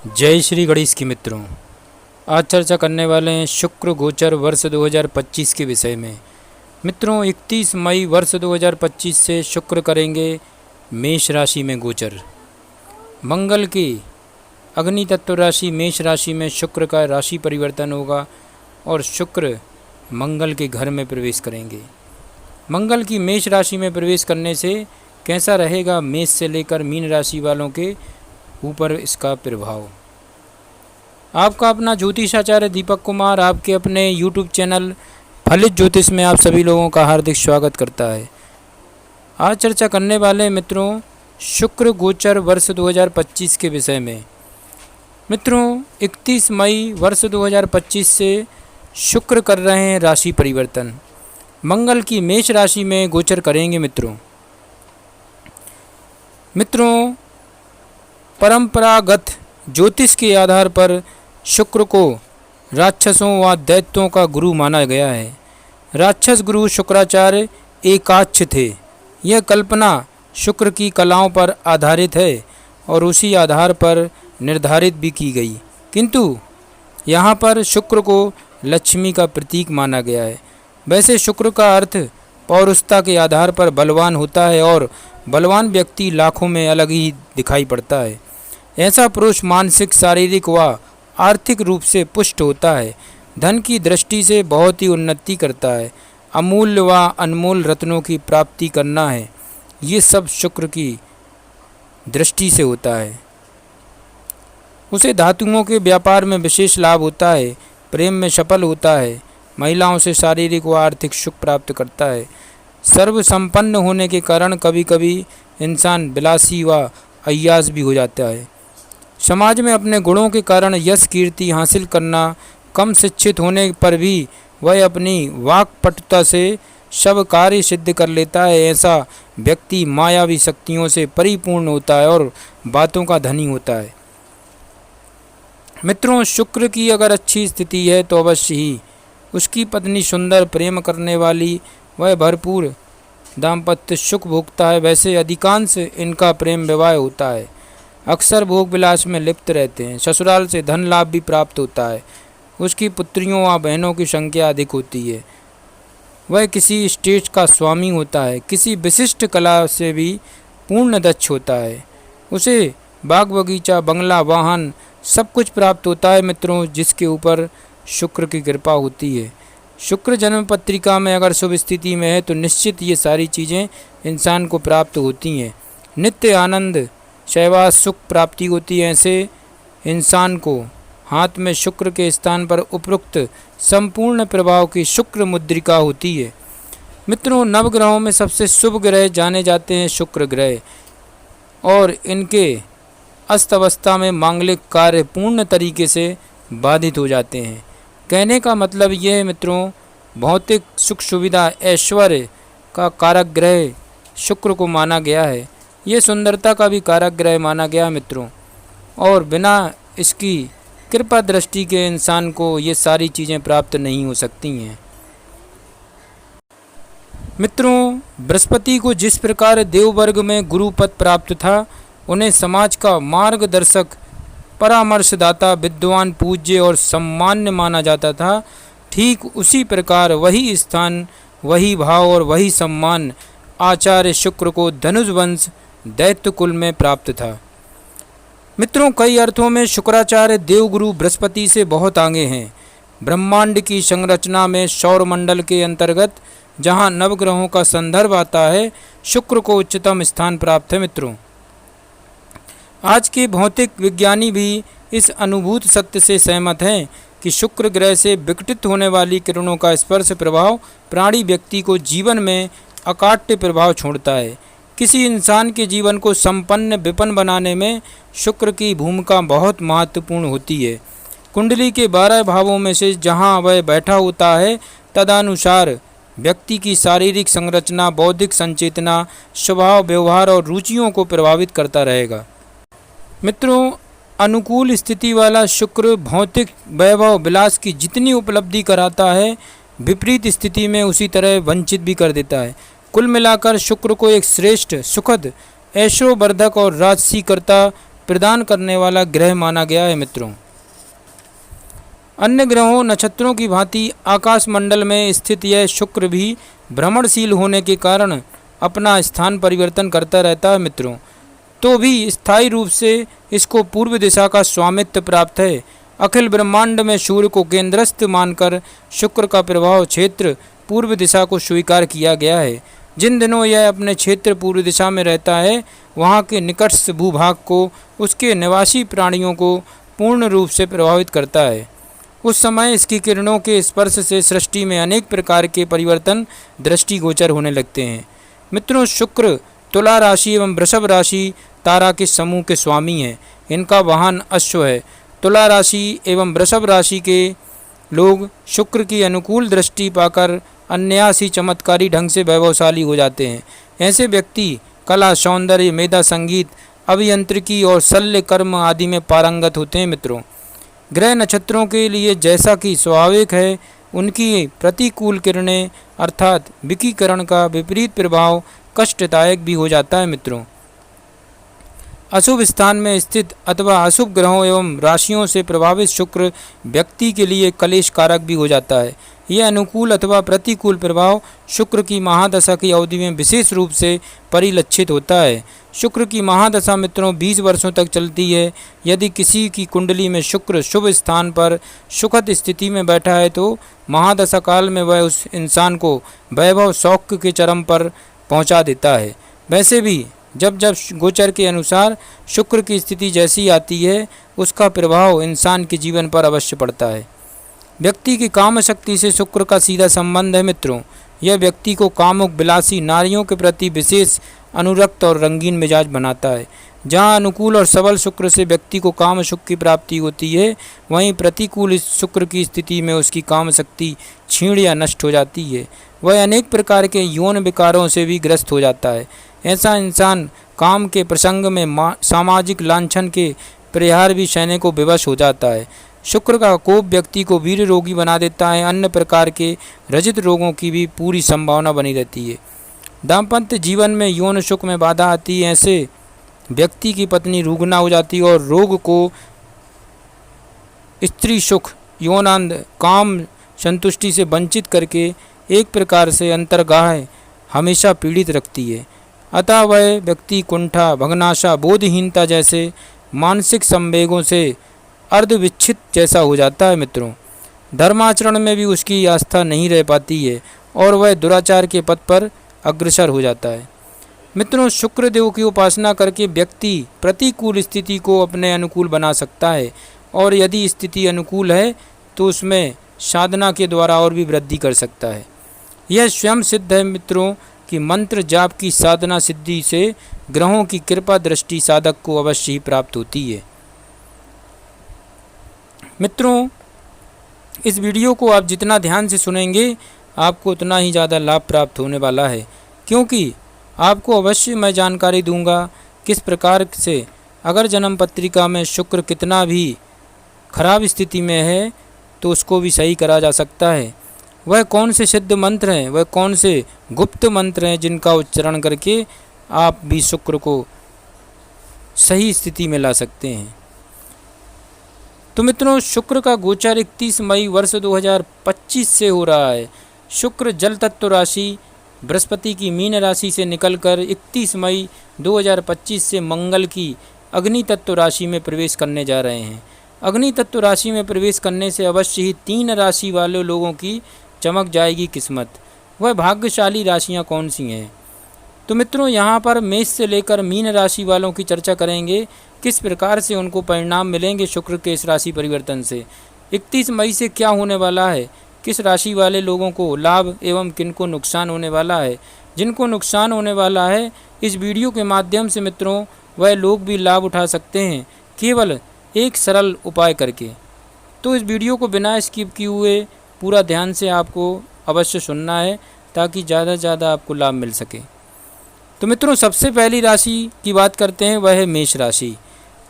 जय श्री गणेश की मित्रों। आज चर्चा करने वाले हैं शुक्र गोचर वर्ष 2025 के विषय में। मित्रों, 31 मई वर्ष 2025 से शुक्र करेंगे मेष राशि में गोचर। मंगल की अग्नि तत्व राशि मेष राशि में शुक्र का राशि परिवर्तन होगा और शुक्र मंगल के घर में प्रवेश करेंगे। मंगल की मेष राशि में प्रवेश करने से कैसा रहेगा मेष से लेकर मीन राशि वालों के ऊपर इसका प्रभाव। आपका अपना ज्योतिषाचार्य दीपक कुमार आपके अपने YouTube चैनल फलित ज्योतिष में आप सभी लोगों का हार्दिक स्वागत करता है। आज चर्चा करने वाले मित्रों शुक्र गोचर वर्ष 2025 के विषय में। मित्रों, 31 मई वर्ष 2025 से शुक्र कर रहे हैं राशि परिवर्तन। मंगल की मेष राशि में गोचर करेंगे। मित्रों, परंपरागत ज्योतिष के आधार पर शुक्र को राक्षसों व दैत्यों का गुरु माना गया है। राक्षस गुरु शुक्राचार्य एकाक्ष थे। यह कल्पना शुक्र की कलाओं पर आधारित है और उसी आधार पर निर्धारित भी की गई, किंतु यहाँ पर शुक्र को लक्ष्मी का प्रतीक माना गया है। वैसे शुक्र का अर्थ पौरुषता के आधार पर बलवान होता है और बलवान व्यक्ति लाखों में अलग ही दिखाई पड़ता है। ऐसा पुरुष मानसिक, शारीरिक व आर्थिक रूप से पुष्ट होता है। धन की दृष्टि से बहुत ही उन्नति करता है। अमूल्य व अनमोल रत्नों की प्राप्ति करना है, ये सब शुक्र की दृष्टि से होता है। उसे धातुओं के व्यापार में विशेष लाभ होता है। प्रेम में सफल होता है। महिलाओं से शारीरिक व आर्थिक सुख प्राप्त करता है। सर्व संपन्न होने के कारण कभी कभी इंसान विलासी व अय्यास भी हो जाता है। समाज में अपने गुणों के कारण यश कीर्ति हासिल करना, कम शिक्षित होने पर भी वह अपनी वाक्पटुता से सब कार्य सिद्ध कर लेता है। ऐसा व्यक्ति मायावी शक्तियों से परिपूर्ण होता है और बातों का धनी होता है। मित्रों, शुक्र की अगर अच्छी स्थिति है तो अवश्य ही उसकी पत्नी सुंदर, प्रेम करने वाली, वह भरपूर दाम्पत्य सुख भोगता है। वैसे अधिकांश इनका प्रेम विवाह होता है। अक्सर भोग विलास में लिप्त रहते हैं। ससुराल से धन लाभ भी प्राप्त होता है। उसकी पुत्रियों व बहनों की संख्या अधिक होती है। वह किसी स्टेज का स्वामी होता है। किसी विशिष्ट कला से भी पूर्ण दक्ष होता है। उसे बाग बगीचा, बंगला, वाहन सब कुछ प्राप्त होता है। मित्रों, जिसके ऊपर शुक्र की कृपा होती है। शुक्र जन्म पत्रिका में अगर शुभ स्थिति में है तो निश्चित ये सारी चीज़ें इंसान को प्राप्त होती हैं। नित्य आनंद, शैवास, सुख प्राप्ति होती है। ऐसे इंसान को हाथ में शुक्र के स्थान पर उपरोक्त संपूर्ण प्रभाव की शुक्र मुद्रिका होती है। मित्रों, नवग्रहों में सबसे शुभ ग्रह जाने जाते हैं शुक्र ग्रह और इनके अस्त अवस्था में मांगलिक कार्य पूर्ण तरीके से बाधित हो जाते हैं। कहने का मतलब ये है मित्रों, भौतिक सुख सुविधा, ऐश्वर्य का कारक ग्रह शुक्र को माना गया है। ये सुंदरता का भी कारक ग्रह माना गया मित्रों, और बिना इसकी कृपा दृष्टि के इंसान को ये सारी चीज़ें प्राप्त नहीं हो सकती हैं। मित्रों, बृहस्पति को जिस प्रकार देववर्ग में गुरु पद प्राप्त था, उन्हें समाज का मार्गदर्शक, परामर्शदाता, विद्वान, पूज्य और सम्मान्य माना जाता था, ठीक उसी प्रकार वही स्थान, वही भाव और वही सम्मान आचार्य शुक्र को धनुष वंश दैत्य कुल में प्राप्त था। मित्रों, कई अर्थों में शुक्राचार्य देवगुरु बृहस्पति से बहुत आगे हैं। ब्रह्मांड की संरचना में सौर मंडल के अंतर्गत जहाँ नवग्रहों का संदर्भ आता है, शुक्र को उच्चतम स्थान प्राप्त है। मित्रों, आज के भौतिक विज्ञानी भी इस अनुभूत सत्य से सहमत हैं कि शुक्र ग्रह से विकटित होने वाली किरणों का स्पर्श प्रभाव प्राणी व्यक्ति को जीवन में अकाट्य प्रभाव छोड़ता है। किसी इंसान के जीवन को संपन्न, विपन्न बनाने में शुक्र की भूमिका बहुत महत्वपूर्ण होती है। कुंडली के 12 भावों में से जहाँ वह बैठा होता है, तदनुसार व्यक्ति की शारीरिक संरचना, बौद्धिक संचेतना, स्वभाव, व्यवहार और रुचियों को प्रभावित करता रहेगा। मित्रों, अनुकूल स्थिति वाला शुक्र भौतिक वैभव विलास की जितनी उपलब्धि कराता है, विपरीत स्थिति में उसी तरह वंचित भी कर देता है। कुल मिलाकर शुक्र को एक श्रेष्ठ, सुखद, ऐशोवर्धक और राजसीकर्ता प्रदान करने वाला ग्रह माना गया है मित्रों। अन्य ग्रहों नक्षत्रों की भांति आकाश मंडल में स्थित यह शुक्र भी भ्रमणशील होने के कारण अपना स्थान परिवर्तन करता रहता है मित्रों, तो भी स्थायी रूप से इसको पूर्व दिशा का स्वामित्व प्राप्त है। अखिल ब्रह्मांड में सूर्य को केंद्रस्थ मानकर शुक्र का प्रभाव क्षेत्र पूर्व दिशा को स्वीकार किया गया है। जिन दिनों यह अपने क्षेत्र पूर्व दिशा में रहता है, वहाँ के निकटस्थ भूभाग को, उसके निवासी प्राणियों को पूर्ण रूप से प्रभावित करता है। उस समय इसकी किरणों के स्पर्श से सृष्टि में अनेक प्रकार के परिवर्तन दृष्टिगोचर होने लगते हैं। मित्रों, शुक्र तुला राशि एवं वृषभ राशि तारा के समूह के स्वामी हैं। इनका वाहन अश्व है। तुला राशि एवं वृषभ राशि के लोग शुक्र की अनुकूल दृष्टि पाकर अन्यासी चमत्कारी ढंग से वैभवशाली हो जाते हैं। ऐसे व्यक्ति कला, सौंदर्य, मेधा, संगीत, अभियंत्रिकी और शल्य कर्म आदि में पारंगत होते हैं मित्रों। ग्रह नक्षत्रों के लिए जैसा कि स्वाभाविक है, उनकी प्रतिकूल किरणें अर्थात विकिरण का विपरीत प्रभाव कष्टदायक भी हो जाता है मित्रों। अशुभ स्थान में स्थित अथवा अशुभ ग्रहों एवं राशियों से प्रभावित शुक्र व्यक्ति के लिए कलेश कारक भी हो जाता है। यह अनुकूल अथवा प्रतिकूल प्रभाव शुक्र की महादशा की अवधि में विशेष रूप से परिलक्षित होता है। शुक्र की महादशा मित्रों 20 वर्षों तक चलती है। यदि किसी की कुंडली में शुक्र शुभ स्थान पर सुखद स्थिति में बैठा है तो महादशा काल में वह उस इंसान को वैभव सौख्य के चरम पर पहुंचा देता है। वैसे भी जब जब गोचर के अनुसार शुक्र की स्थिति जैसी आती है, उसका प्रभाव इंसान के जीवन पर अवश्य पड़ता है। व्यक्ति की काम शक्ति से शुक्र का सीधा संबंध है मित्रों। यह व्यक्ति को कामुक, विलासी, नारियों के प्रति विशेष अनुरक्त और रंगीन मिजाज बनाता है। जहाँ अनुकूल और सबल शुक्र से व्यक्ति को काम सुख की प्राप्ति होती है, वहीं प्रतिकूल इस शुक्र की स्थिति में उसकी काम शक्ति क्षीण या नष्ट हो जाती है। वह अनेक प्रकार के यौन विकारों से भी ग्रस्त हो जाता है। ऐसा इंसान काम के प्रसंग में सामाजिक लांछन के प्रहार भी सहने को विवश हो जाता है। शुक्र का कोप व्यक्ति को वीर रोगी बना देता है। अन्य प्रकार के रजित रोगों की भी पूरी संभावना बनी रहती है। दाम्पत्य जीवन में यौन सुख में बाधा आती है। ऐसे व्यक्ति की पत्नी रुग्ना हो जाती है और रोग को स्त्री सुख, यौनांद, काम संतुष्टि से वंचित करके एक प्रकार से अंतर्गाह हमेशा पीड़ित रखती है। अतः वह व्यक्ति कुंठा, भग्नाशा, बोधहीनता जैसे मानसिक संवेगों से अर्धविच्छित जैसा हो जाता है मित्रों। धर्माचरण में भी उसकी आस्था नहीं रह पाती है और वह दुराचार के पथ पर अग्रसर हो जाता है। मित्रों, शुक्र देव की उपासना करके व्यक्ति प्रतिकूल स्थिति को अपने अनुकूल बना सकता है और यदि स्थिति अनुकूल है तो उसमें साधना के द्वारा और भी वृद्धि कर सकता है। यह स्वयं सिद्ध है मित्रों कि मंत्र जाप की साधना सिद्धि से ग्रहों की कृपा दृष्टि साधक को अवश्य ही प्राप्त होती है। मित्रों, इस वीडियो को आप जितना ध्यान से सुनेंगे आपको उतना ही ज़्यादा लाभ प्राप्त होने वाला है, क्योंकि आपको अवश्य मैं जानकारी दूंगा किस प्रकार से अगर जन्म पत्रिका में शुक्र कितना भी खराब स्थिति में है तो उसको भी सही करा जा सकता है। वह कौन से सिद्ध मंत्र हैं, वह कौन से गुप्त मंत्र हैं जिनका उच्चारण करके आप भी शुक्र को सही स्थिति में ला सकते हैं। तो मित्रों, शुक्र का गोचर 31 मई वर्ष 2025 से हो रहा है। शुक्र जल तत्व राशि बृहस्पति की मीन राशि से निकलकर 31 मई 2025 से मंगल की अग्नि तत्व राशि में प्रवेश करने जा रहे हैं। अग्नि तत्व राशि में प्रवेश करने से अवश्य ही 3 राशि वाले लोगों की चमक जाएगी किस्मत। वह भाग्यशाली राशियां कौन सी हैं? तो मित्रों, यहाँ पर मेष से लेकर मीन राशि वालों की चर्चा करेंगे, किस प्रकार से उनको परिणाम मिलेंगे शुक्र के इस राशि परिवर्तन से। 31 मई से क्या होने वाला है, किस राशि वाले लोगों को लाभ एवं किनको नुकसान होने वाला है। जिनको नुकसान होने वाला है, इस वीडियो के माध्यम से मित्रों वह लोग भी लाभ उठा सकते हैं केवल एक सरल उपाय करके। तो इस वीडियो को बिना स्किप किए हुए पूरा ध्यान से आपको अवश्य सुनना है ताकि ज़्यादा से ज़्यादा आपको लाभ मिल सके। तो मित्रों, सबसे पहली राशि की बात करते हैं, वह है मेष राशि।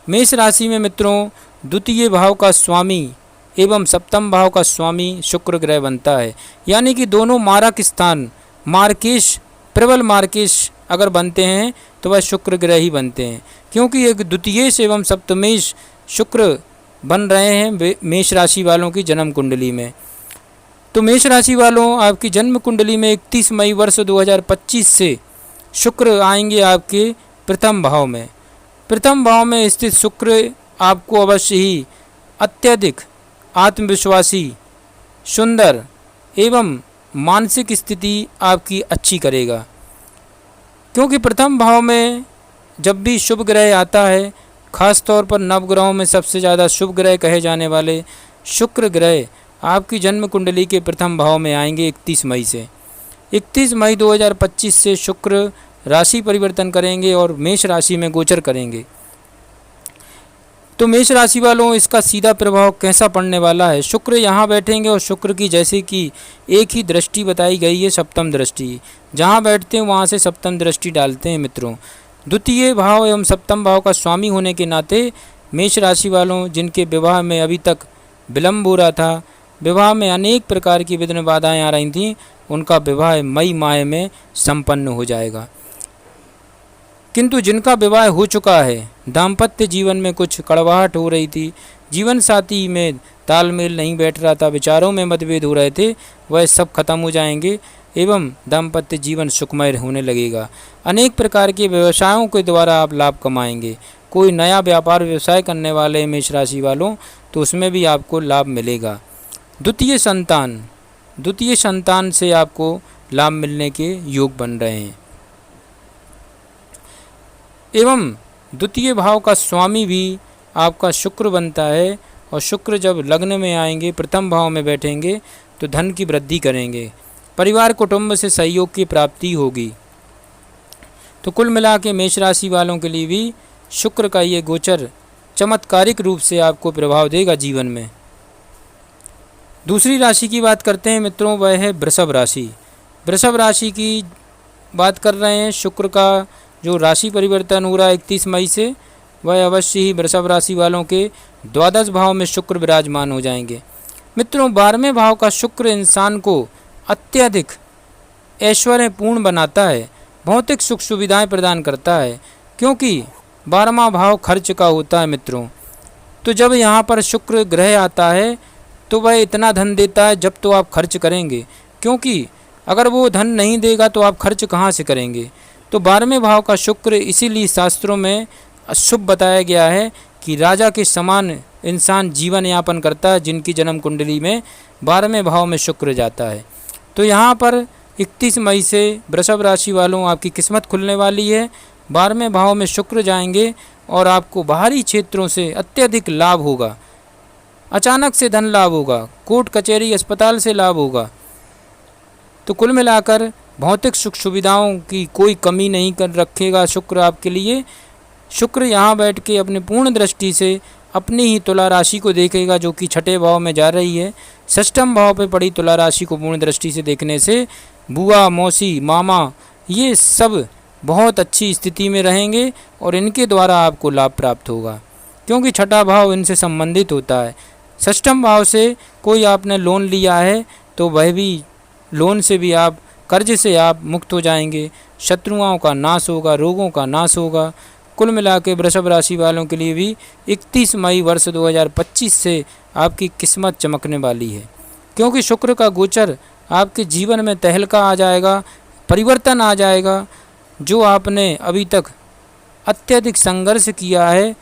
मेष राशि में मित्रों द्वितीय भाव का स्वामी एवं सप्तम भाव का स्वामी शुक्र ग्रह बनता है, यानी कि दोनों मारक स्थान मार्केश प्रबल मार्केश अगर बनते हैं तो वह शुक्र ग्रह ही बनते हैं, क्योंकि एक द्वितीयेश एवं सप्तमेश शुक्र बन रहे हैं मेष राशि वालों की जन्म कुंडली में। तो मेष राशि वालों, आपकी जन्म कुंडली में 31 मई वर्ष 2025 से शुक्र आएंगे आपके प्रथम भाव में। प्रथम भाव में स्थित शुक्र आपको अवश्य ही अत्यधिक आत्मविश्वासी, सुंदर एवं मानसिक स्थिति आपकी अच्छी करेगा, क्योंकि प्रथम भाव में जब भी शुभ ग्रह आता है, खास तौर पर नवग्रहों में सबसे ज़्यादा शुभ ग्रह कहे जाने वाले शुक्र ग्रह आपकी जन्म कुंडली के प्रथम भाव में आएंगे 31 मई से। 31 मई 2025 से शुक्र राशि परिवर्तन करेंगे और मेष राशि में गोचर करेंगे। तो मेष राशि वालों, इसका सीधा प्रभाव कैसा पड़ने वाला है? शुक्र यहाँ बैठेंगे और शुक्र की जैसे कि एक ही दृष्टि बताई गई है, सप्तम दृष्टि, जहाँ बैठते हैं वहाँ से सप्तम दृष्टि डालते हैं मित्रों। द्वितीय भाव एवं सप्तम भाव का स्वामी होने के नाते मेष राशि वालों, जिनके विवाह में अभी तक विलम्ब हो रहा था, विवाह में अनेक प्रकार की विघ्न बाधाएँ आ रही थीं, उनका विवाह मई माह में संपन्न हो जाएगा। किंतु जिनका विवाह हो चुका है, दाम्पत्य जीवन में कुछ कड़वाहट हो रही थी, जीवन साथी में तालमेल नहीं बैठ रहा था, विचारों में मतभेद हो रहे थे, वह सब खत्म हो जाएंगे एवं दाम्पत्य जीवन सुखमय होने लगेगा। अनेक प्रकार के व्यवसायों के द्वारा आप लाभ कमाएंगे। कोई नया व्यापार व्यवसाय करने वाले मेष राशि वालों, तो उसमें भी आपको लाभ मिलेगा। द्वितीय संतान से आपको लाभ मिलने के योग बन रहे हैं एवं द्वितीय भाव का स्वामी भी आपका शुक्र बनता है, और शुक्र जब लग्न में आएंगे, प्रथम भाव में बैठेंगे, तो धन की वृद्धि करेंगे, परिवार कुटुंब से सहयोग की प्राप्ति होगी। तो कुल मिला के मेष राशि वालों के लिए भी शुक्र का ये गोचर चमत्कारिक रूप से आपको प्रभाव देगा जीवन में। दूसरी राशि की बात करते हैं मित्रों, वह है वृषभ राशि। वृषभ राशि की बात कर रहे हैं। शुक्र का जो राशि परिवर्तन हो रहा है 31 मई से, वह अवश्य ही वृषभ राशि वालों के द्वादश भाव में शुक्र विराजमान हो जाएंगे। मित्रों, 12वें भाव का शुक्र इंसान को अत्यधिक ऐश्वर्यपूर्ण बनाता है, भौतिक सुख सुविधाएं प्रदान करता है, क्योंकि 12वां भाव खर्च का होता है मित्रों। तो जब यहाँ पर शुक्र ग्रह आता है तो वह इतना धन देता है जब तो आप खर्च करेंगे, क्योंकि अगर वो धन नहीं देगा तो आप खर्च कहाँ से करेंगे। तो 12वें भाव का शुक्र इसीलिए शास्त्रों में अशुभ बताया गया है कि राजा के समान इंसान जीवन यापन करता है जिनकी जन्म कुंडली में 12वें भाव में शुक्र जाता है। तो यहाँ पर 31 मई से वृषभ राशि वालों आपकी किस्मत खुलने वाली है। 12वें भाव में शुक्र जाएंगे और आपको बाहरी क्षेत्रों से अत्यधिक लाभ होगा, अचानक से धन लाभ होगा, कोर्ट कचहरी अस्पताल से लाभ होगा। तो कुल मिलाकर भौतिक सुख सुविधाओं की कोई कमी नहीं कर रखेगा शुक्र आपके लिए। शुक्र यहाँ बैठ के अपने पूर्ण दृष्टि से अपनी ही तुला राशि को देखेगा, जो कि छठे भाव में जा रही है। षष्ठम भाव पे पड़ी तुला राशि को पूर्ण दृष्टि से देखने से बुआ, मौसी, मामा, ये सब बहुत अच्छी स्थिति में रहेंगे और इनके द्वारा आपको लाभ प्राप्त होगा, क्योंकि छठा भाव इनसे संबंधित होता है। षष्ठम भाव से कोई आपने लोन लिया है तो वह भी लोन से भी आप, कर्ज से आप मुक्त हो जाएंगे, शत्रुओं का नाश होगा, रोगों का नाश होगा। कुल मिला के वृषभ राशि वालों के लिए भी 31 मई वर्ष 2025 से आपकी किस्मत चमकने वाली है, क्योंकि शुक्र का गोचर आपके जीवन में तहलका आ जाएगा, परिवर्तन आ जाएगा। जो आपने अभी तक अत्यधिक संघर्ष किया है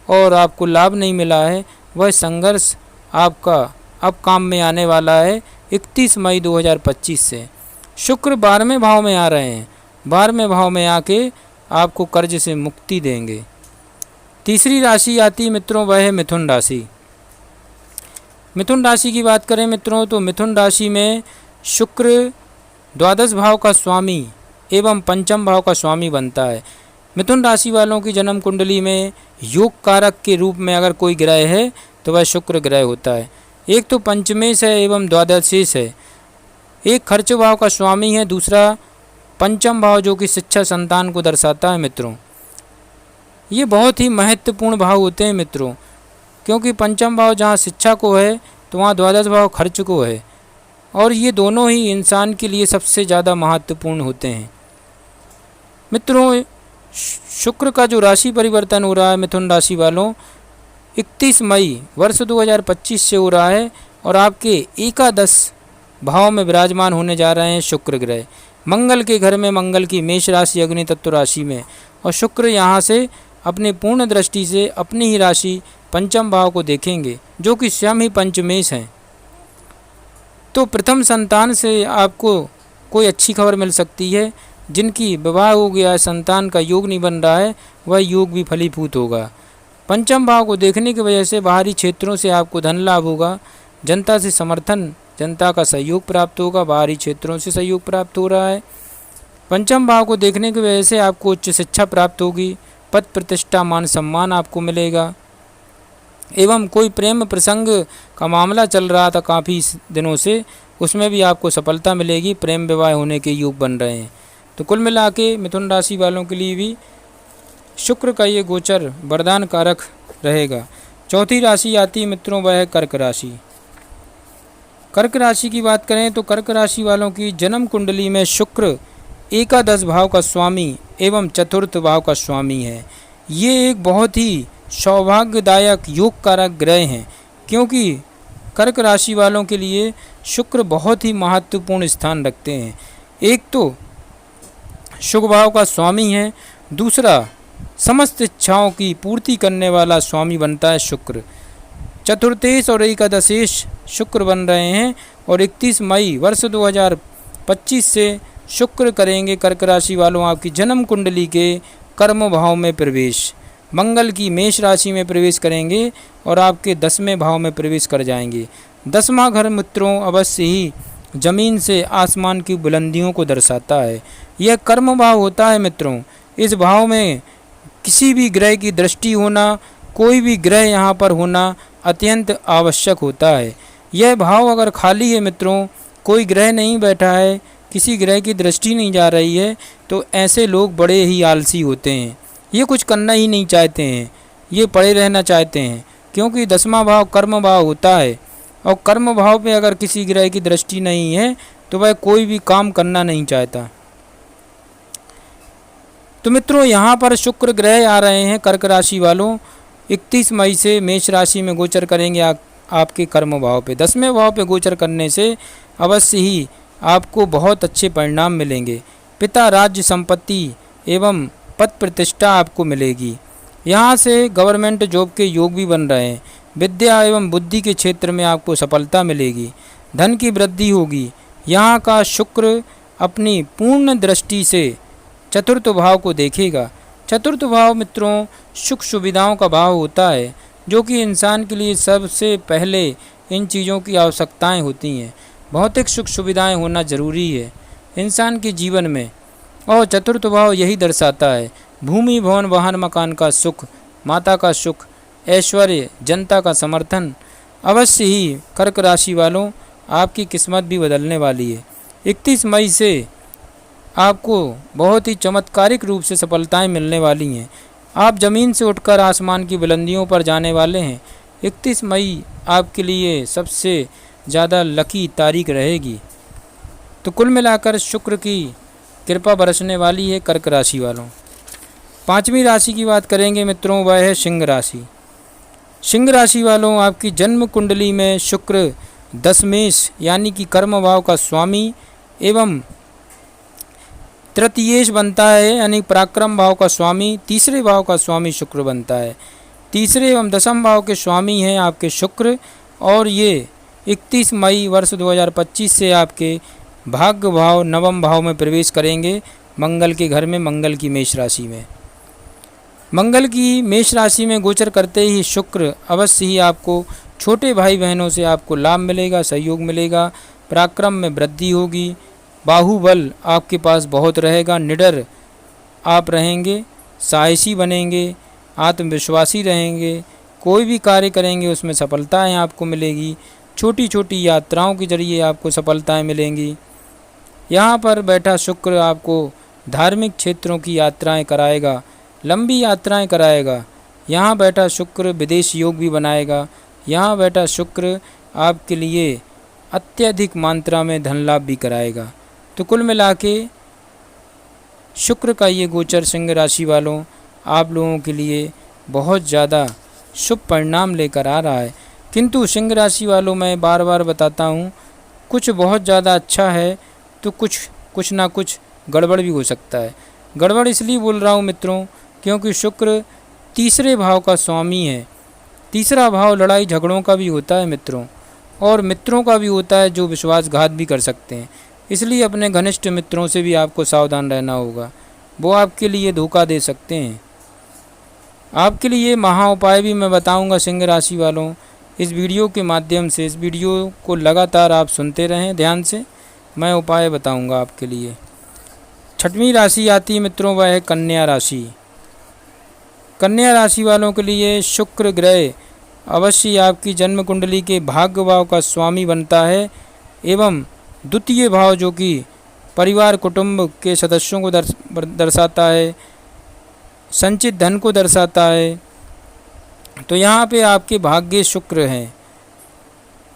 और आपको लाभ नहीं मिला है, वह संघर्ष आपका अब काम में आने वाला है 31 मई 2025 से। शुक्र 12वें भाव में आ रहे हैं, 12वें भाव में आके आपको कर्ज से मुक्ति देंगे। तीसरी राशि आती मित्रों, वह है मिथुन राशि। मिथुन राशि की बात करें मित्रों, तो मिथुन राशि में शुक्र द्वादश भाव का स्वामी एवं पंचम भाव का स्वामी बनता है। मिथुन राशि वालों की जन्म कुंडली में योग कारक के रूप में अगर कोई ग्रह है तो वह शुक्र ग्रह होता है। एक तो पंचमेश है एवं द्वादशेश है। एक खर्च भाव का स्वामी है, दूसरा पंचम भाव जो कि शिक्षा संतान को दर्शाता है मित्रों। ये बहुत ही महत्वपूर्ण भाव होते हैं मित्रों, क्योंकि पंचम भाव जहाँ शिक्षा को है तो वहाँ द्वादश भाव खर्च को है, और ये दोनों ही इंसान के लिए सबसे ज़्यादा महत्वपूर्ण होते हैं। मित्रों, शुक्र का जो राशि परिवर्तन हो रहा है मिथुन राशि वालों, 31 मई वर्ष 2025 से हो रहा है और आपके एकादश भाव में विराजमान होने जा रहे हैं शुक्र ग्रह। मंगल के घर में, मंगल की मेष राशि अग्नि तत्व राशि में, और शुक्र यहाँ से अपनी पूर्ण दृष्टि से अपनी ही राशि पंचम भाव को देखेंगे, जो कि स्वयं ही पंचमेश हैं। तो प्रथम संतान से आपको कोई अच्छी खबर मिल सकती है। जिनकी विवाह हो गया है, संतान का योग नहीं बन रहा है, वह योग भी फलीभूत होगा। पंचम भाव को देखने की वजह से बाहरी क्षेत्रों से आपको धन लाभ होगा, जनता से समर्थन, जनता का सहयोग प्राप्त होगा, बाहरी क्षेत्रों से सहयोग प्राप्त हो रहा है। पंचम भाव को देखने की वजह से आपको उच्च शिक्षा प्राप्त होगी, पद प्रतिष्ठा मान सम्मान आपको मिलेगा, एवं कोई प्रेम प्रसंग का मामला चल रहा था काफ़ी दिनों से, उसमें भी आपको सफलता मिलेगी, प्रेम विवाह होने के योग बन रहे हैं। तो कुल मिला के मिथुन राशि वालों के लिए भी शुक्र का ये गोचर वरदान कारक रहेगा। चौथी राशि आती है मित्रों, वह है कर्क राशि। कर्क राशि की बात करें तो कर्क राशि वालों की जन्म कुंडली में शुक्र एकादश भाव का स्वामी एवं चतुर्थ भाव का स्वामी है। ये एक बहुत ही सौभाग्यदायक योग कारक ग्रह हैं, क्योंकि कर्क राशि वालों के लिए शुक्र बहुत ही महत्वपूर्ण स्थान रखते हैं। एक तो शुभ भाव का स्वामी है, दूसरा समस्त इच्छाओं की पूर्ति करने वाला स्वामी बनता है शुक्र। चतुर्थेश और एकादशेश शुक्र बन रहे हैं और 31 मई वर्ष 2025 से शुक्र करेंगे कर्क राशि वालों आपकी जन्म कुंडली के कर्म भाव में प्रवेश। मंगल की मेष राशि में प्रवेश करेंगे और आपके 10वें भाव में प्रवेश कर जाएंगे। 10वां घर मित्रों अवश्य ही जमीन से आसमान की बुलंदियों को दर्शाता है। यह कर्म भाव होता है मित्रों। इस भाव में किसी भी ग्रह की दृष्टि होना, कोई भी ग्रह यहाँ पर होना अत्यंत आवश्यक होता है। यह भाव अगर खाली है मित्रों, कोई ग्रह नहीं बैठा है, किसी ग्रह की दृष्टि नहीं जा रही है, तो ऐसे लोग बड़े ही आलसी होते हैं। ये कुछ करना ही नहीं चाहते हैं, ये पड़े रहना चाहते हैं, क्योंकि 10वां भाव कर्म भाव होता है और कर्म भाव पे अगर किसी ग्रह की दृष्टि नहीं है तो वह कोई भी काम करना नहीं चाहता। तो मित्रों यहाँ पर शुक्र ग्रह आ रहे हैं कर्क राशि वालों, 31 मई से मेष राशि में गोचर करेंगे आपके कर्म भाव पे। 10वें भाव पे गोचर करने से अवश्य ही आपको बहुत अच्छे परिणाम मिलेंगे। पिता राज्य संपत्ति एवं पद प्रतिष्ठा आपको मिलेगी। यहाँ से गवर्नमेंट जॉब के योग भी बन रहे हैं। विद्या एवं बुद्धि के क्षेत्र में आपको सफलता मिलेगी, धन की वृद्धि होगी। यहाँ का शुक्र अपनी पूर्ण दृष्टि से चतुर्थ भाव को देखेगा। चतुर्थ भाव मित्रों सुख सुविधाओं का भाव होता है, जो कि इंसान के लिए सबसे पहले इन चीज़ों की आवश्यकताएं होती हैं। भौतिक सुख सुविधाएं होना जरूरी है इंसान के जीवन में, और चतुर्थ भाव यही दर्शाता है भूमि भवन वाहन मकान का सुख, माता का सुख, ऐश्वर्य, जनता का समर्थन। अवश्य ही कर्क राशि वालों आपकी किस्मत भी बदलने वाली है। 31 मई से आपको बहुत ही चमत्कारिक रूप से सफलताएं मिलने वाली हैं। आप ज़मीन से उठकर आसमान की बुलंदियों पर जाने वाले हैं। 31 मई आपके लिए सबसे ज़्यादा लकी तारीख रहेगी। तो कुल मिलाकर शुक्र की कृपा बरसने वाली है कर्क राशि वालों। 5वीं राशि की बात करेंगे मित्रों, वह है सिंह राशि। सिंह राशि वालों आपकी जन्म कुंडली में शुक्र दशमेश यानी कि कर्म भाव का स्वामी एवं तृतीयेश बनता है, यानी पराक्रम भाव का स्वामी, तीसरे भाव का स्वामी शुक्र बनता है। तीसरे एवं दशम भाव के स्वामी हैं आपके शुक्र, और ये 31 मई वर्ष 2025 से आपके भाग्य भाव नवम भाव में प्रवेश करेंगे, मंगल के घर में, मंगल की मेष राशि में। मंगल की मेष राशि में गोचर करते ही शुक्र अवश्य ही आपको छोटे भाई बहनों से आपको लाभ मिलेगा, सहयोग मिलेगा, पराक्रम में वृद्धि होगी, बाहुबल आपके पास बहुत रहेगा, निडर आप रहेंगे, साहसी बनेंगे, आत्मविश्वासी रहेंगे, कोई भी कार्य करेंगे उसमें सफलताएं आपको मिलेगी। छोटी छोटी यात्राओं के जरिए आपको सफलताएं मिलेंगी। यहाँ पर बैठा शुक्र आपको धार्मिक क्षेत्रों की यात्राएं कराएगा, लंबी यात्राएं कराएगा। यहाँ बैठा शुक्र विदेश योग भी बनाएगा। यहाँ बैठा शुक्र आपके लिए अत्यधिक मात्रा में धन लाभ भी कराएगा। तो कुल मिला के शुक्र का ये गोचर सिंह राशि वालों आप लोगों के लिए बहुत ज़्यादा शुभ परिणाम लेकर आ रहा है। किंतु सिंह राशि वालों मैं बार बार बताता हूँ, कुछ बहुत ज़्यादा अच्छा है तो कुछ ना कुछ गड़बड़ भी हो सकता है। गड़बड़ इसलिए बोल रहा हूँ मित्रों, क्योंकि शुक्र तीसरे भाव का स्वामी है। तीसरा भाव लड़ाई झगड़ों का भी होता है मित्रों, और मित्रों का भी होता है जो विश्वासघात भी कर सकते हैं। इसलिए अपने घनिष्ठ मित्रों से भी आपको सावधान रहना होगा, वो आपके लिए धोखा दे सकते हैं। आपके लिए महा उपाय भी मैं बताऊंगा सिंह राशि वालों इस वीडियो के माध्यम से। इस वीडियो को लगातार आप सुनते रहें ध्यान से, मैं उपाय बताऊंगा आपके लिए। छठवीं राशि आती है मित्रों, वह है कन्या राशि। कन्या राशि वालों के लिए शुक्र ग्रह अवश्य आपकी जन्म कुंडली के भाग्य भाव का स्वामी बनता है एवं द्वितीय भाव जो कि परिवार कुटुंब के सदस्यों को दर्शाता है, संचित धन को दर्शाता है। तो यहाँ पे आपके भाग्य शुक्र हैं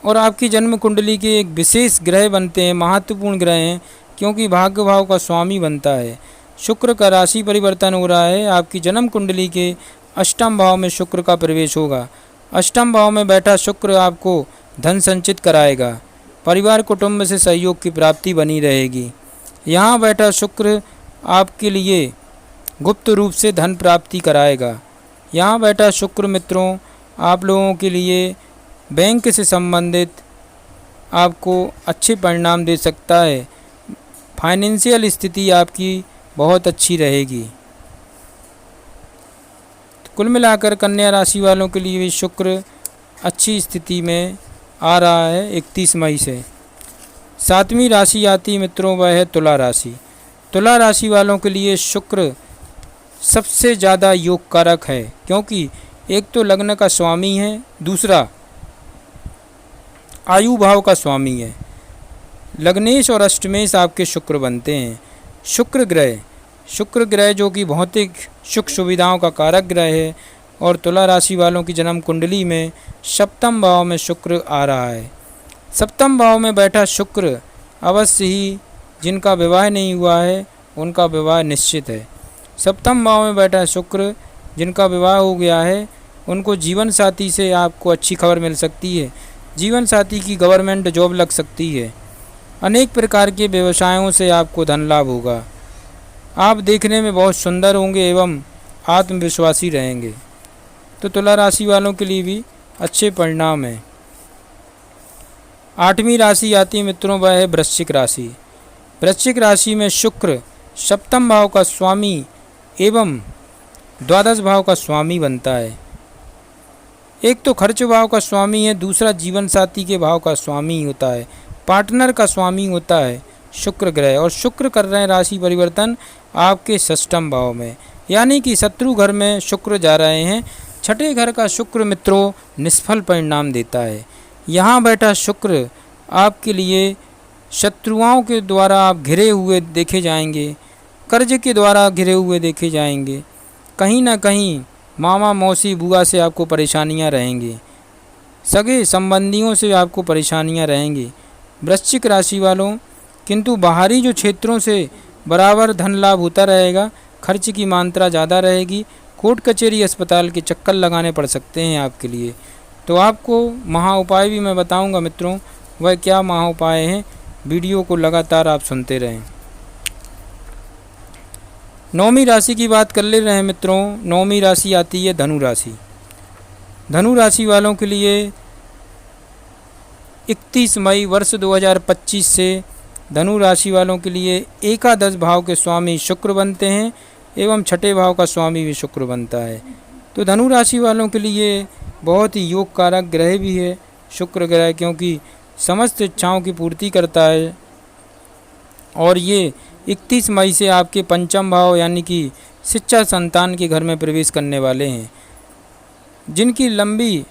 और आपकी जन्म कुंडली के एक विशेष ग्रह बनते हैं, महत्वपूर्ण ग्रह हैं, क्योंकि भाग्य भाव का स्वामी बनता है। शुक्र का राशि परिवर्तन हो रहा है, आपकी जन्म कुंडली के अष्टम भाव में शुक्र का प्रवेश होगा। अष्टम भाव में बैठा शुक्र आपको धन संचित कराएगा, परिवार कुटुंब से सहयोग की प्राप्ति बनी रहेगी। यहाँ बैठा शुक्र आपके लिए गुप्त रूप से धन प्राप्ति कराएगा। यहाँ बैठा शुक्र मित्रों आप लोगों के लिए बैंक से संबंधित आपको अच्छे परिणाम दे सकता है। फाइनेंशियल स्थिति आपकी बहुत अच्छी रहेगी। कुल मिलाकर कन्या राशि वालों के लिए भी शुक्र अच्छी स्थिति में आ रहा है 31 मई से। सातवीं राशि आती है मित्रों, वह है तुला राशि। तुला राशि वालों के लिए शुक्र सबसे ज़्यादा योग कारक है, क्योंकि एक तो लग्न का स्वामी है, दूसरा आयु भाव का स्वामी है। लग्नेश और अष्टमेश आपके शुक्र बनते हैं। शुक्र ग्रह जो कि भौतिक सुख सुविधाओं का कारक ग्रह है, और तुला राशि वालों की जन्म कुंडली में सप्तम भाव में शुक्र आ रहा है। सप्तम भाव में बैठा शुक्र अवश्य ही जिनका विवाह नहीं हुआ है उनका विवाह निश्चित है। सप्तम भाव में बैठा शुक्र जिनका विवाह हो गया है उनको जीवन साथी से आपको अच्छी खबर मिल सकती है। जीवन साथी की गवर्नमेंट जॉब लग सकती है। अनेक प्रकार के व्यवसायों से आपको धन लाभ होगा। आप देखने में बहुत सुंदर होंगे एवं आत्मविश्वासी रहेंगे। तो तुला राशि वालों के लिए भी अच्छे परिणाम हैं। आठवीं राशि आती है मित्रों, वह है वृश्चिक राशि। वृश्चिक राशि में शुक्र सप्तम भाव का स्वामी एवं द्वादश भाव का स्वामी बनता है। एक तो खर्च भाव का स्वामी है, दूसरा जीवन साथी के भाव का स्वामी होता है, पार्टनर का स्वामी होता है शुक्र ग्रह। और शुक्र कर रहे हैं राशि परिवर्तन आपके षष्ठम भाव में, यानी कि शत्रु घर में शुक्र जा रहे हैं। छठे घर का शुक्र मित्रों निष्फल परिणाम देता है। यहाँ बैठा शुक्र आपके लिए शत्रुओं के द्वारा आप घिरे हुए देखे जाएंगे, कर्ज के द्वारा घिरे हुए देखे जाएंगे। कहीं ना कहीं मामा मौसी बुआ से आपको परेशानियाँ रहेंगी, सगे संबंधियों से आपको परेशानियाँ रहेंगी वृश्चिक राशि वालों। किंतु बाहरी जो क्षेत्रों से बराबर धन लाभ होता रहेगा, खर्च की मात्रा ज़्यादा रहेगी। कोर्ट कचहरी अस्पताल के चक्कर लगाने पड़ सकते हैं आपके लिए। तो आपको महा उपाय भी मैं बताऊंगा मित्रों, वह क्या महा उपाय हैं, वीडियो को लगातार आप सुनते रहें। नौवीं राशि की बात कर ले रहे हैं मित्रों। नौवीं राशि आती है धनु राशि। धनु राशि वालों के लिए 31 मई वर्ष 2025 से धनु राशि वालों के लिए एकादश भाव के स्वामी शुक्र बनते हैं एवं छठे भाव का स्वामी भी शुक्र बनता है। तो धनु राशि वालों के लिए बहुत ही योग कारक ग्रह भी है शुक्र ग्रह, क्योंकि समस्त इच्छाओं की पूर्ति करता है। और ये 31 मई से आपके पंचम भाव यानी कि शिक्षा संतान के घर में प्रवेश करने वाले हैं। जिनकी लंबी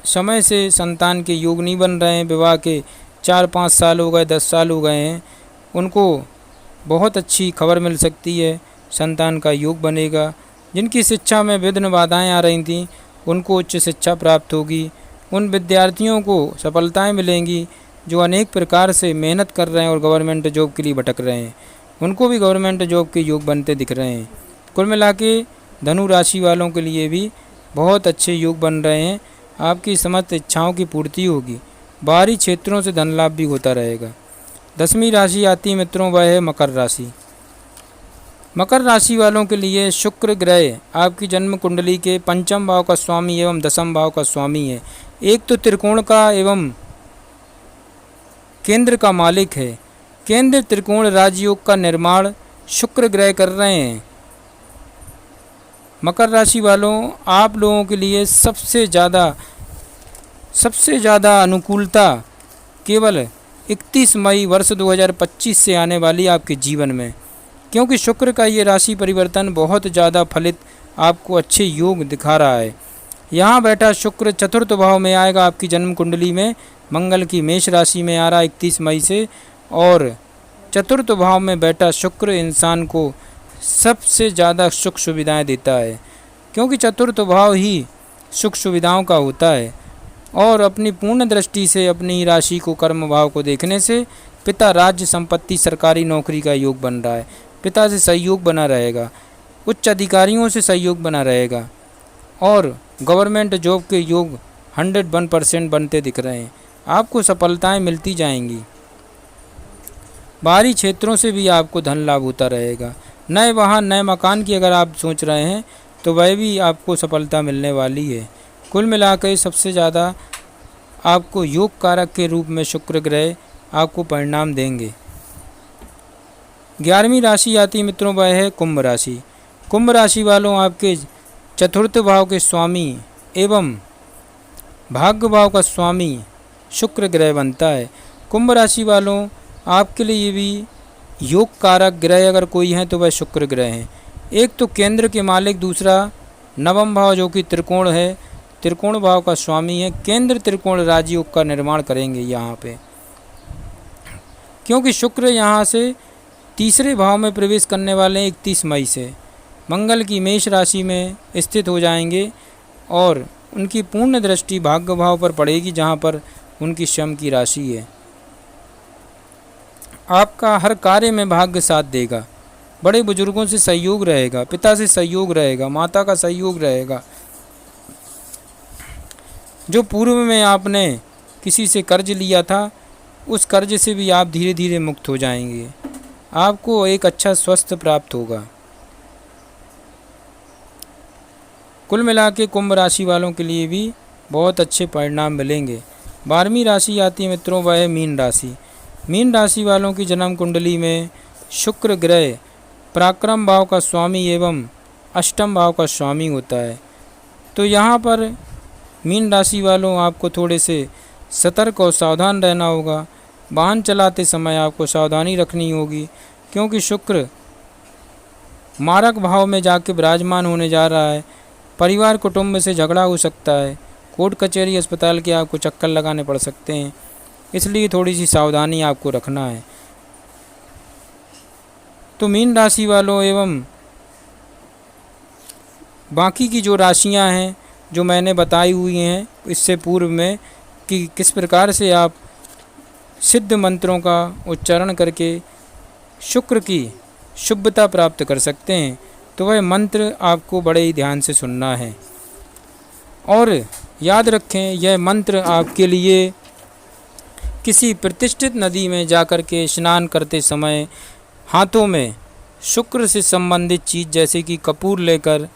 समय से संतान के योग नहीं बन रहे हैं, विवाह के 4-5 साल हो गए, 10 साल हो गए हैं, उनको बहुत अच्छी खबर मिल सकती है, संतान का योग बनेगा। जिनकी शिक्षा में विघ्न बाधाएं आ रही थीं उनको उच्च शिक्षा प्राप्त होगी। उन विद्यार्थियों को सफलताएं मिलेंगी जो अनेक प्रकार से मेहनत कर रहे हैं और गवर्नमेंट जॉब के लिए भटक रहे हैं। उनको भी गवर्नमेंट जॉब के योग बनते दिख रहे हैं। कुल मिला के धनु राशि वालों के लिए भी बहुत अच्छे योग बन रहे हैं। आपकी समस्त इच्छाओं की पूर्ति होगी। बाहरी क्षेत्रों से धन लाभ भी होता रहेगा। 10वीं राशि आती है मित्रों, वह है मकर राशि। मकर राशि वालों के लिए शुक्र ग्रह आपकी जन्म कुंडली के 5म भाव का स्वामी एवं 10म भाव का स्वामी है। एक तो त्रिकोण का एवं केंद्र का मालिक है। केंद्र त्रिकोण राजयोग का निर्माण शुक्र ग्रह कर रहे हैं। मकर राशि वालों, आप लोगों के लिए सबसे ज़्यादा अनुकूलता केवल 31 मई वर्ष 2025 से आने वाली आपके जीवन में, क्योंकि शुक्र का ये राशि परिवर्तन बहुत ज़्यादा फलित आपको अच्छे योग दिखा रहा है। यहाँ बैठा शुक्र चतुर्थ भाव में आएगा आपकी जन्म कुंडली में। मंगल की मेष राशि में आ रहा है 31 मई से, और चतुर्थ भाव में बैठा शुक्र इंसान को सबसे ज़्यादा सुख सुविधाएं देता है, क्योंकि चतुर्थ भाव ही सुख सुविधाओं का होता है। और अपनी पूर्ण दृष्टि से अपनी राशि को, कर्म भाव को देखने से पिता, राज्य संपत्ति, सरकारी नौकरी का योग बन रहा है। पिता से सहयोग बना रहेगा, उच्च अधिकारियों से सहयोग बना रहेगा, और गवर्नमेंट जॉब के योग 101% बनते दिख रहे हैं। आपको सफलताएं मिलती जाएंगी। बाहरी क्षेत्रों से भी आपको धन लाभ होता रहेगा। नए वाहन, नए मकान की अगर आप सोच रहे हैं तो वह भी आपको सफलता मिलने वाली है। कुल मिलाकर सबसे ज़्यादा आपको योग कारक के रूप में शुक्र ग्रह आपको परिणाम देंगे। 11वीं राशि आती मित्रों, वह है कुंभ राशि। कुंभ राशि वालों, आपके चतुर्थ भाव के स्वामी एवं भाग्य भाव का स्वामी शुक्र ग्रह बनता है। कुंभ राशि वालों, आपके लिए भी योग कारक ग्रह अगर कोई है तो वह शुक्र ग्रह है। एक तो केंद्र के मालिक, दूसरा नवम भाव जो कि त्रिकोण है, त्रिकोण भाव का स्वामी है। केंद्र त्रिकोण राजयोग का निर्माण करेंगे यहाँ पे, क्योंकि शुक्र यहाँ से तीसरे भाव में प्रवेश करने वाले हैं 31 मई से। मंगल की मेष राशि में स्थित हो जाएंगे और उनकी पूर्ण दृष्टि भाग्य भाव पर पड़ेगी, जहाँ पर उनकी श्रम की राशि है। आपका हर कार्य में भाग्य साथ देगा। बड़े बुजुर्गों से सहयोग रहेगा, पिता से सहयोग रहेगा, माता का सहयोग रहेगा। जो पूर्व में आपने किसी से कर्ज लिया था, उस कर्ज से भी आप धीरे धीरे मुक्त हो जाएंगे। आपको एक अच्छा स्वास्थ्य प्राप्त होगा। कुल मिला के कुंभ राशि वालों के लिए भी बहुत अच्छे परिणाम मिलेंगे। 12वीं राशि आती है मित्रों, वह है मीन राशि। मीन राशि वालों की जन्म कुंडली में शुक्र ग्रह पराक्रम भाव का स्वामी एवं अष्टम भाव का स्वामी होता है। तो यहाँ पर मीन राशि वालों, आपको थोड़े से सतर्क और सावधान रहना होगा। वाहन चलाते समय आपको सावधानी रखनी होगी, क्योंकि शुक्र मारक भाव में जाके विराजमान होने जा रहा है। परिवार कुटुंब से झगड़ा हो सकता है। कोर्ट कचहरी अस्पताल के आपको चक्कर लगाने पड़ सकते हैं, इसलिए थोड़ी सी सावधानी आपको रखना है। तो मीन राशि वालों एवं बाकी की जो राशियां हैं जो मैंने बताई हुई हैं इससे पूर्व में, कि किस प्रकार से आप सिद्ध मंत्रों का उच्चारण करके शुक्र की शुभता प्राप्त कर सकते हैं, तो वह मंत्र आपको बड़े ही ध्यान से सुनना है। और याद रखें, यह मंत्र आपके लिए किसी प्रतिष्ठित नदी में जाकर के स्नान करते समय हाथों में शुक्र से संबंधित चीज़ जैसे कि कपूर लेकर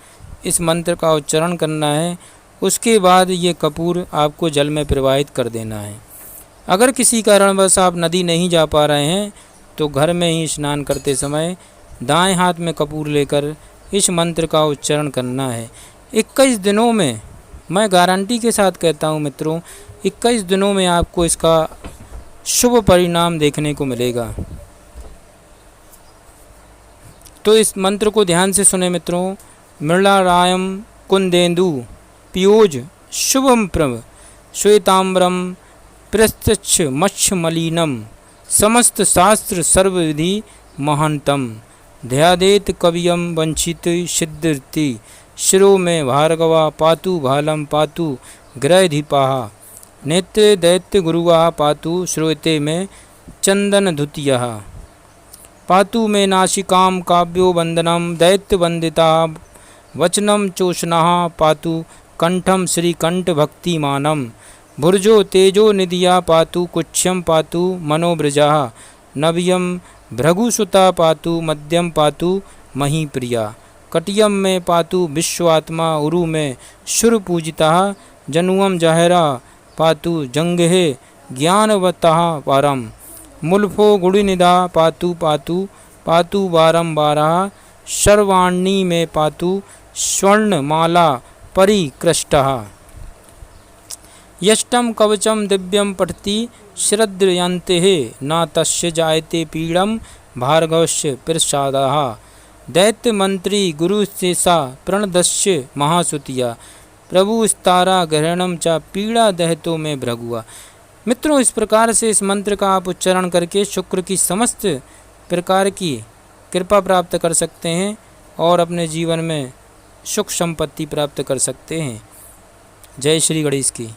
इस मंत्र का उच्चारण करना है। उसके बाद ये कपूर आपको जल में प्रवाहित कर देना है। अगर किसी कारणवश आप नदी नहीं जा पा रहे हैं तो घर में ही स्नान करते समय दाएं हाथ में कपूर लेकर इस मंत्र का उच्चारण करना है। 21 दिनों में, मैं गारंटी के साथ कहता हूं मित्रों, 21 दिनों में आपको इसका शुभ परिणाम देखने को मिलेगा। तो इस मंत्र को ध्यान से सुने मित्रों। मृणारायम कुंदेन्दु पियोज शुभम प्रभ श्वेताम्बरम प्रत्यक्ष मच्छ मलिनम समस्त शास्त्र सर्वविधि महानतम ध्यादेत कवियम वंचित सिद्धि शिरो में भार्गवा पातु भालम पातु ग्रहधिपाहा नेत्रे दैत्य गुरुवा पातु श्रोते में चंदन धुतिया। पातु मे नासिकां काव्यो वंदनम दैत्यवंदिता वचनम चोषणः पातु कंठम श्रीकंठ भक्तिमानम भुर्जो तेजो निधिया पातु कुच्छ्यम पातु मनोब्रजः नव्यम भृगुसुता पातु मध्यम पातु महीप्रिया कटियम में पातु विश्वात्मा उरु में शुर पूजिता जनुअम जहरा पातु जंगहे ज्ञानवतः परम मुल्फो गुणिनिधा पातु पातु पातु वारम बारः सर्वाणी में पातु स्वर्णमाला परिकृष्टः यष्टम कवचम दिव्यम पठति श्रद्धयन्तेः न तस्य जायते पीड़म भार्गवस्य प्रसादः दैत्य मंत्री गुरुशेषा प्रणदस्य महासुतिया प्रभु स्तारा ग्रहणम च पीड़ा दहतो में भृगुआ। मित्रों, इस प्रकार से इस मंत्र का आप उच्चारण करके शुक्र की समस्त प्रकार की कृपा प्राप्त कर सकते हैं और अपने जीवन में सुख संपत्ति प्राप्त कर सकते हैं। जय श्री गणेश की।